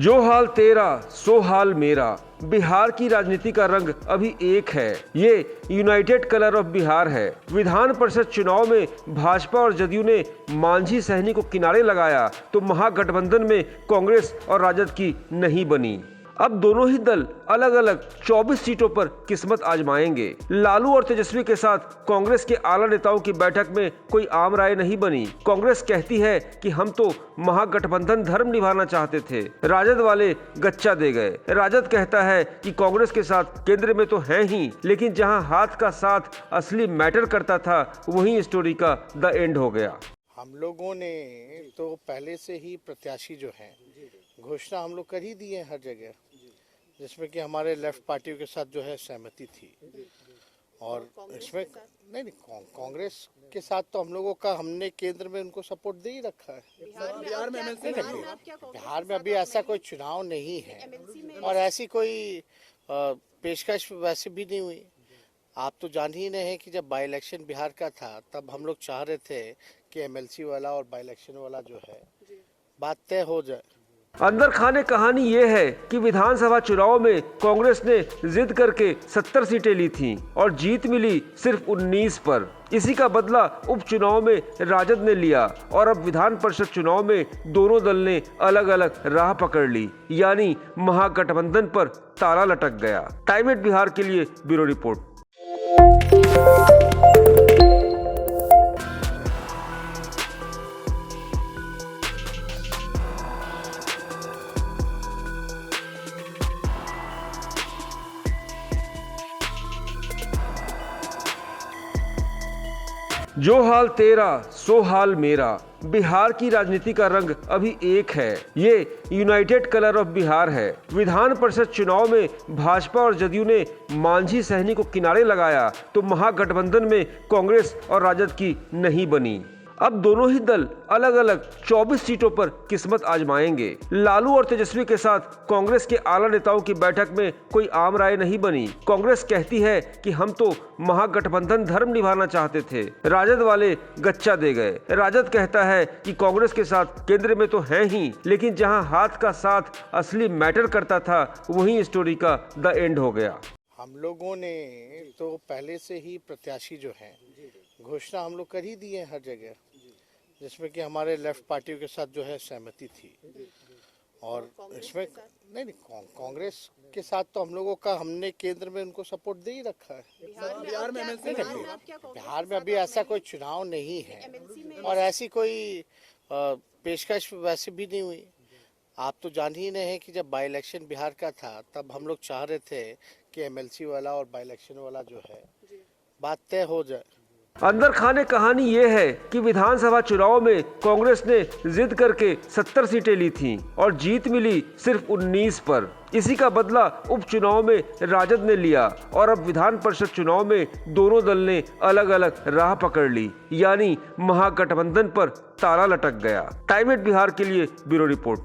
जो हाल तेरा सो हाल मेरा, बिहार की राजनीति का रंग अभी एक है। ये यूनाइटेड कलर ऑफ बिहार है। विधान परिषद चुनाव में भाजपा और जदयू ने मांझी सहनी को किनारे लगाया तो महागठबंधन में कांग्रेस और राजद की नहीं बनी। अब दोनों ही दल अलग अलग 24 सीटों पर किस्मत आजमाएंगे। लालू और तेजस्वी के साथ कांग्रेस के आला नेताओं की बैठक में कोई आम राय नहीं बनी। कांग्रेस कहती है कि हम तो महागठबंधन धर्म निभाना चाहते थे, राजद वाले गच्चा दे गए। राजद कहता है कि कांग्रेस के साथ केंद्र में तो है ही, लेकिन जहां हाथ का साथ असली मैटर करता था वहीं स्टोरी का द एंड हो गया। हम लोगों ने तो पहले से ही प्रत्याशी जो हैं घोषणा हम लोग कर ही दिए हैं हर जगह, जिसमें कि हमारे लेफ्ट पार्टियों के साथ जो है सहमति थी। और इसमें नहीं कांग्रेस के साथ तो हम लोगों का हमने केंद्र में उनको सपोर्ट दे ही रखा है। बिहार में अभी ऐसा कोई चुनाव नहीं है और ऐसी कोई पेशकश वैसे भी नहीं हुई। आप तो जान ही नहीं है कि जब बाई इलेक्शन बिहार का था तब हम लोग चाह रहे थे कि एमएलसी वाला और बाई इलेक्शन वाला जो है बात तय हो जाए। अंदर खाने कहानी ये है कि विधानसभा चुनाव में कांग्रेस ने जिद करके 70 सीटें ली थीं और जीत मिली सिर्फ 19 पर। इसी का बदला उपचुनाव में राजद ने लिया और अब विधान परिषद चुनाव में दोनों दल ने अलग अलग राह पकड़ ली, यानी महागठबंधन पर ताला लटक गया। टाइम एट बिहार के लिए ब्यूरो रिपोर्ट। जो हाल तेरा सो हाल मेरा, बिहार की राजनीति का रंग अभी एक है। ये यूनाइटेड कलर ऑफ बिहार है। विधान परिषद चुनाव में भाजपा और जदयू ने मांझी सहनी को किनारे लगाया तो महागठबंधन में कांग्रेस और राजद की नहीं बनी। अब दोनों ही दल अलग अलग 24 सीटों पर किस्मत आजमाएंगे। लालू और तेजस्वी के साथ कांग्रेस के आला नेताओं की बैठक में कोई आम राय नहीं बनी। कांग्रेस कहती है कि हम तो महागठबंधन धर्म निभाना चाहते थे, राजद वाले गच्चा दे गए। राजद कहता है कि कांग्रेस के साथ केंद्र में तो है ही, लेकिन जहां हाथ का साथ असली मैटर करता था वहीं स्टोरी का द एंड हो गया। हम लोगों ने तो पहले से ही प्रत्याशी जो हैं घोषणा हम लोग कर ही दिए हैं हर जगह, जिसमें कि हमारे लेफ्ट पार्टियों के साथ जो है सहमति थी। और इसमें नहीं कांग्रेस के साथ तो हम लोगों का हमने केंद्र में उनको सपोर्ट दे ही रखा है। बिहार में अभी ऐसा कोई चुनाव नहीं है और ऐसी कोई पेशकश वैसे भी नहीं हुई। आप तो जान ही नहीं है कि जब बाई इलेक्शन बिहार का था तब हम लोग चाह रहे थे कि एमएलसी वाला और बाई इलेक्शन वाला जो है बात तय हो जाए। अंदर खाने कहानी ये है कि विधानसभा चुनाव में कांग्रेस ने जिद करके 70 सीटें ली थीं और जीत मिली सिर्फ 19 पर। इसी का बदला उपचुनाव में राजद ने लिया और अब विधान परिषद चुनाव में दोनों दल ने अलग अलग राह पकड़ ली, यानी महागठबंधन पर ताला लटक गया। टाइम एट बिहार के लिए ब्यूरो रिपोर्ट।